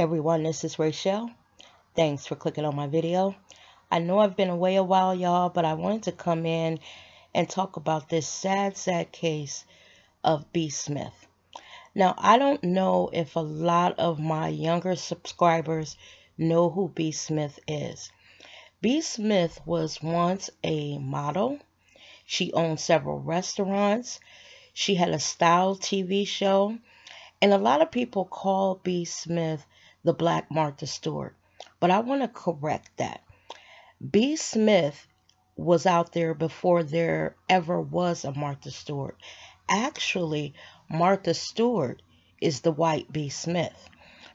everyone, this is Rachel. Thanks for clicking on my video. I know I've been away a while, y'all, but I wanted to come in and talk about this sad case of B. Smith. Now, I don't know if a lot of my younger subscribers know who B. Smith is. B. Smith was once a model. She owned several restaurants. She had a style TV show. And a lot of people call B. Smith the Black Martha Stewart. But I want to correct that. B. Smith was out there before there ever was a Martha Stewart. Actually, Martha Stewart is the white B. Smith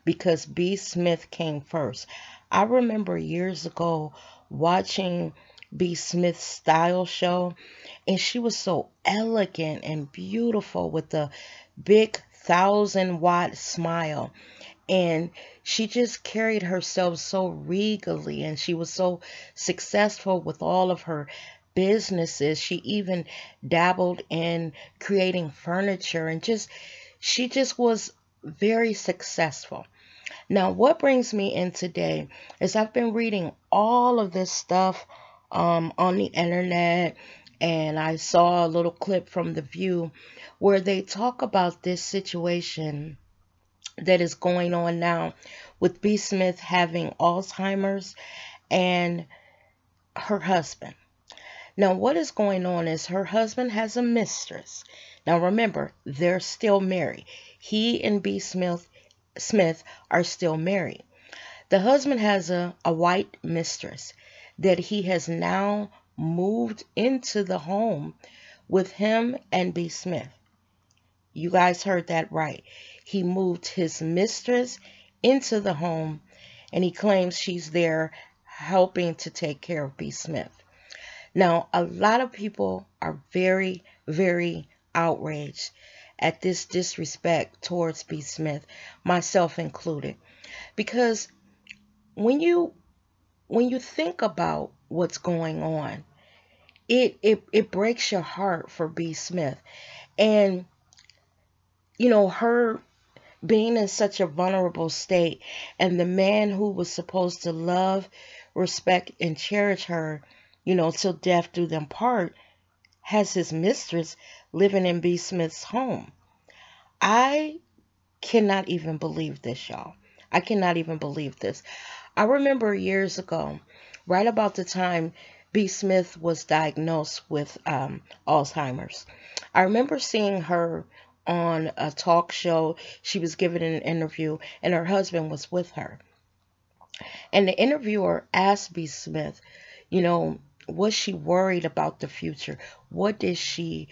because B. Smith came first. I remember years ago watching B. Smith's style show, and she was so elegant and beautiful with the big 1,000-watt smile. And she just carried herself so regally, and she was so successful with all of her businesses. She even dabbled in creating furniture, and she just was very successful. Now, what brings me in today is I've been reading all of this stuff on the internet, and I saw a little clip from The View where they talk about this situation that is going on now with B. Smith having Alzheimer's and her husband. Now, what is going on is her husband has a mistress. Now, remember, they're still married. He and B. Smith are still married. The husband has a white mistress that he has now moved into the home with him and B. Smith. You guys heard that right. He moved his mistress into the home, and he claims she's there helping to take care of B. Smith. Now, a lot of people are very, very outraged at this disrespect towards B. Smith, myself included, because when you think about what's going on, it breaks your heart for B. Smith. And her being in such a vulnerable state, and the man who was supposed to love, respect, and cherish her, till death do them part, has his mistress living in B. Smith's home. I cannot even believe this, y'all. I cannot even believe this. I remember years ago, right about the time B. Smith was diagnosed with Alzheimer's, I remember seeing her on a talk show. She was giving an interview, and her husband was with her. And the interviewer asked B. Smith, was she worried about the future? What did she,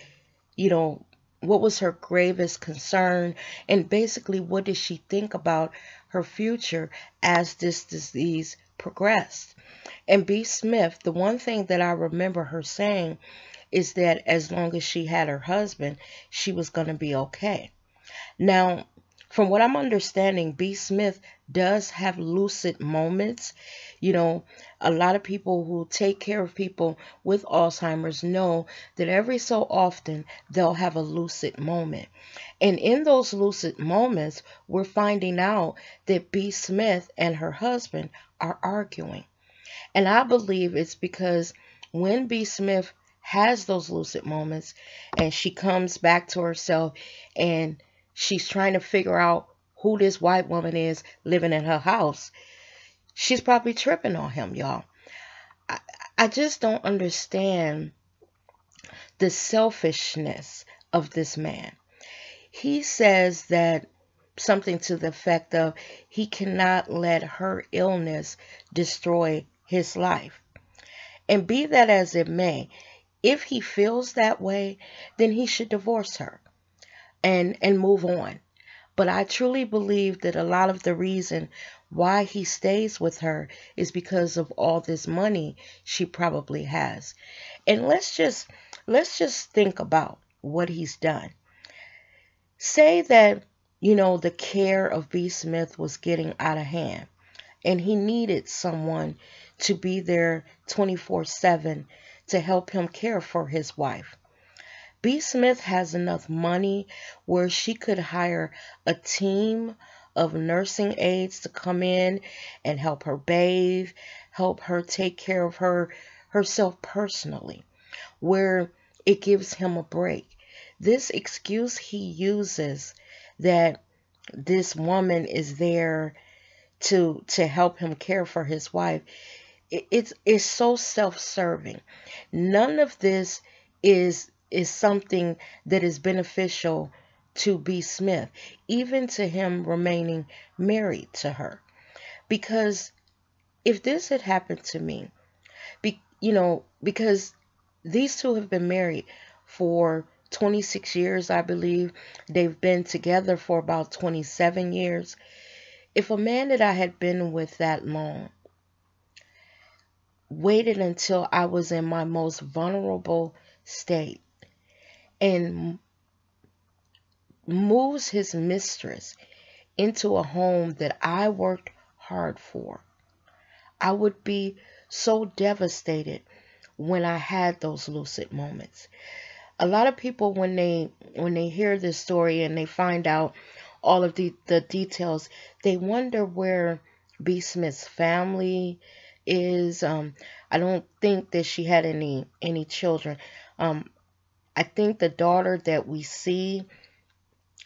what was her gravest concern? And basically, what did she think about her future as this disease progressed? And B. Smith, the one thing that I remember her saying is that as long as she had her husband, she was going to be okay. Now, from what I'm understanding, B. Smith does have lucid moments. A lot of people who take care of people with Alzheimer's know that every so often they'll have a lucid moment. And in those lucid moments, we're finding out that B. Smith and her husband are arguing. And I believe it's because when B. Smith has those lucid moments and she comes back to herself and she's trying to figure out who this white woman is living in her house, she's probably tripping on him, y'all. I just don't understand the selfishness of this man. He says that something to the effect of he cannot let her illness destroy his life. And be that as it may, if he feels that way, then he should divorce her and move on. But I truly believe that a lot of the reason why he stays with her is because of all this money she probably has. And let's just think about what he's done. Say that, the care of B. Smith was getting out of hand, and he needed someone to be there 24/7 to help him care for his wife. B. Smith has enough money where she could hire a team of nursing aides to come in and help her bathe, help her take care of herself personally, where it gives him a break. This excuse he uses, that this woman is there to help him care for his wife, it's so self-serving. None of this is something that is beneficial to B. Smith, even to him remaining married to her. Because if this had happened to me, because these two have been married for 26 years, I believe. They've been together for about 27 years. If a man that I had been with that long waited until I was in my most vulnerable state and moves his mistress into a home that I worked hard for, I would be so devastated when I had those lucid moments. A lot of people, when they hear this story and they find out all of the details, they wonder where B. Smith's family is. I don't think that she had any children. I think the daughter that we see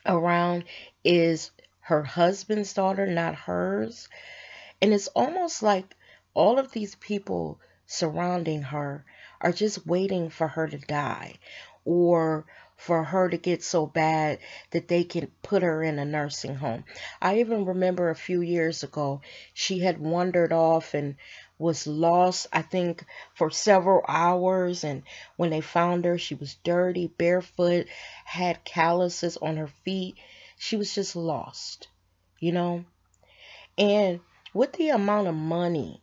around is her husband's daughter, not hers. And it's almost like all of these people surrounding her are just waiting for her to die, or for her to get so bad that they can put her in a nursing home. I even remember a few years ago, she had wandered off and was lost, I think, for several hours. And when they found her, she was dirty, barefoot, had calluses on her feet. She was just lost, you know? And with the amount of money,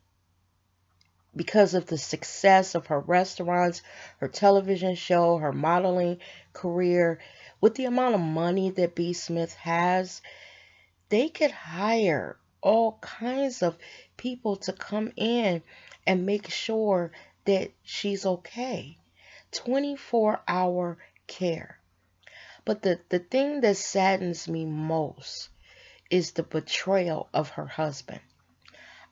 because of the success of her restaurants, her television show, her modeling career, with the amount of money that B. Smith has, they could hire all kinds of people to come in and make sure that she's okay. 24-hour care. But the thing that saddens me most is the betrayal of her husband.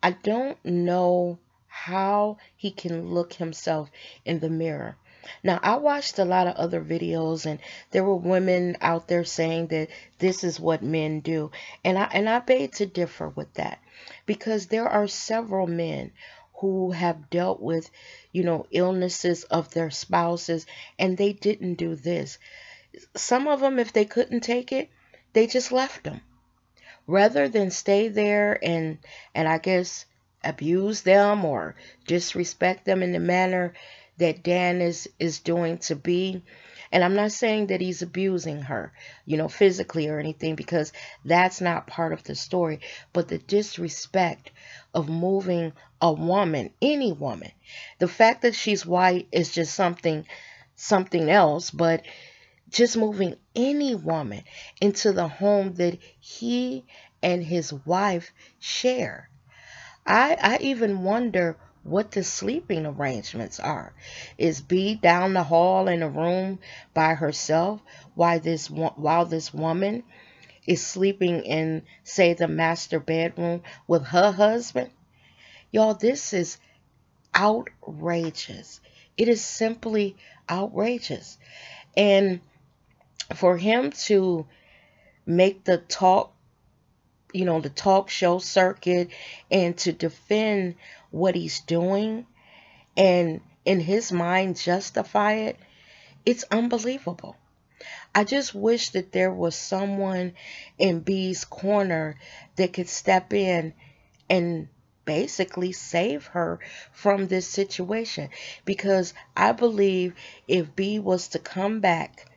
I don't know how he can look himself in the mirror. Now, I watched a lot of other videos, and there were women out there saying that this is what men do. And I beg to differ with that, because there are several men who have dealt with, illnesses of their spouses, and they didn't do this. Some of them, if they couldn't take it, they just left them. Rather than stay there and I guess abuse them or disrespect them in the manner that Dan is doing to B. And I'm not saying that he's abusing her, physically or anything, because that's not part of the story. But the disrespect of moving a woman, any woman, the fact that she's white is just something else, but just moving any woman into the home that he and his wife share. I even wonder what the sleeping arrangements are. Is B down the hall in a room by herself while this woman is sleeping in, say, the master bedroom with her husband? Y'all, this is outrageous. It is simply outrageous. And for him to make the talk show circuit and to defend what he's doing and in his mind justify it, it's unbelievable. I just wish that there was someone in B's corner that could step in and basically save her from this situation, because I believe if B was to come back,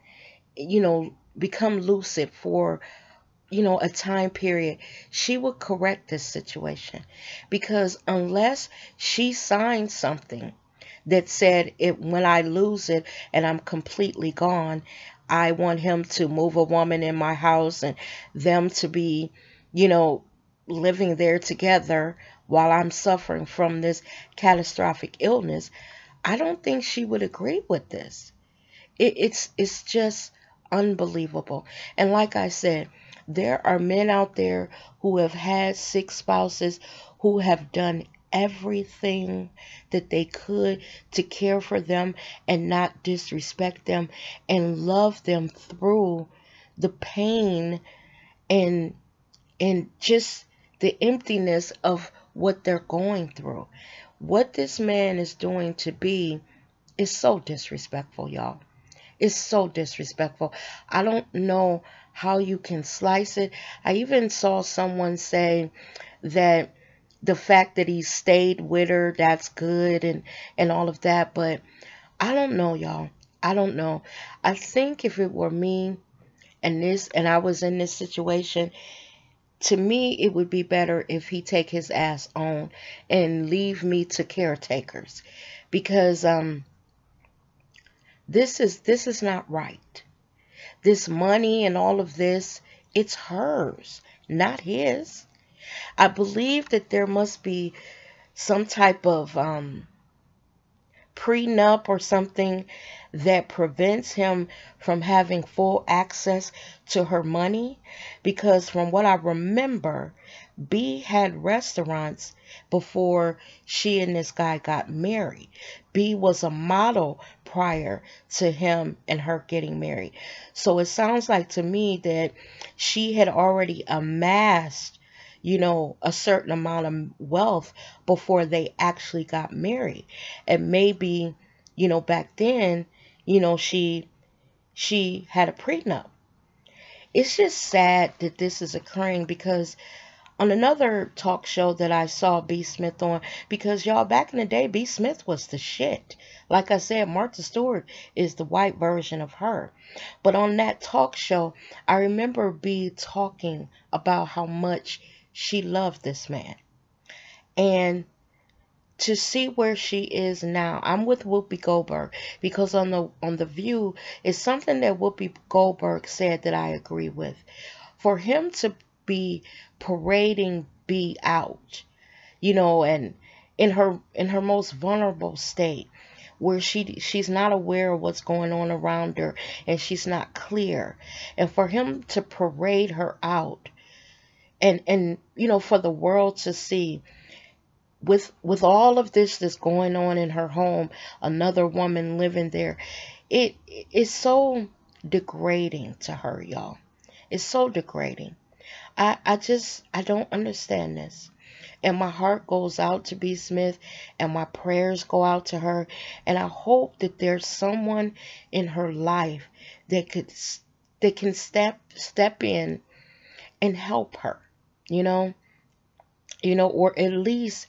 become lucid for a time period, she would correct this situation. Because unless she signed something that said, when I lose it and I'm completely gone, I want him to move a woman in my house and them to be, living there together while I'm suffering from this catastrophic illness, I don't think she would agree with this. It's just unbelievable. And like I said, There are men out there who have had 6 spouses, who have done everything that they could to care for them and not disrespect them and love them through the pain and just the emptiness of what they're going through. What this man is doing to B is so disrespectful, y'all. It's so disrespectful. I don't know how you can slice it. I even saw someone say that the fact that he stayed with her, that's good and all of that. But I don't know, y'all. I don't know. I think if it were me and I was in this situation, to me it would be better if he take his ass on and leave me to caretakers, because this is not right. This money and all of this, it's hers, not his. I believe that there must be some type of prenup or something that prevents him from having full access to her money, because from what I remember, B had restaurants before she and this guy got married. B was a model prior to him and her getting married. So it sounds like to me that she had already amassed, a certain amount of wealth before they actually got married. And maybe, back then, she had a prenup. It's just sad that this is occurring, because on another talk show that I saw B. Smith on, because y'all, back in the day, B. Smith was the shit. Like I said, Martha Stewart is the white version of her. But on that talk show, I remember B talking about how much she loved this man. And to see where she is now, I'm with Whoopi Goldberg, because on the View is something that Whoopi Goldberg said that I agree with. For him to be parading B out, and in her most vulnerable state, where she's not aware of what's going on around her and she's not clear, and for him to parade her out and for the world to see, with all of this that's going on in her home, another woman living there, it is so degrading to her, y'all. It's so degrading. I don't understand this. And my heart goes out to B. Smith, and my prayers go out to her, and I hope that there's someone in her life that can step in and help her, or at least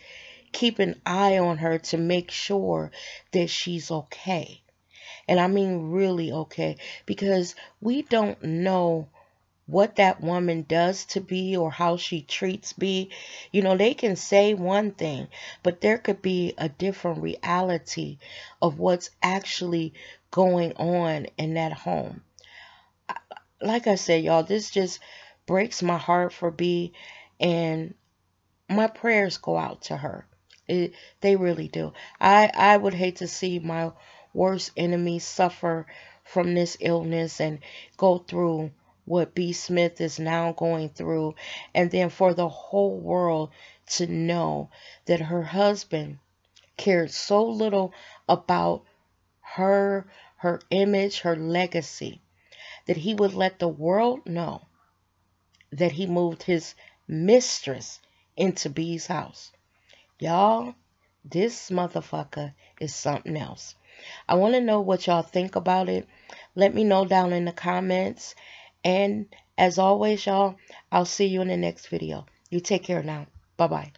keep an eye on her to make sure that she's okay. And I mean really okay, because we don't know what that woman does to B or how she treats B. They can say one thing, but there could be a different reality of what's actually going on in that home. Like I said, y'all, this just breaks my heart for B, and my prayers go out to her. They really do. I would hate to see my worst enemy suffer from this illness and go through what B. Smith is now going through, and then for the whole world to know that her husband cared so little about her image, her legacy, that he would let the world know that he moved his mistress into B's house. Y'all, this motherfucker is something else. I want to know what y'all think about it. Let me know down in the comments. And as always, y'all, I'll see you in the next video. You take care now. Bye-bye.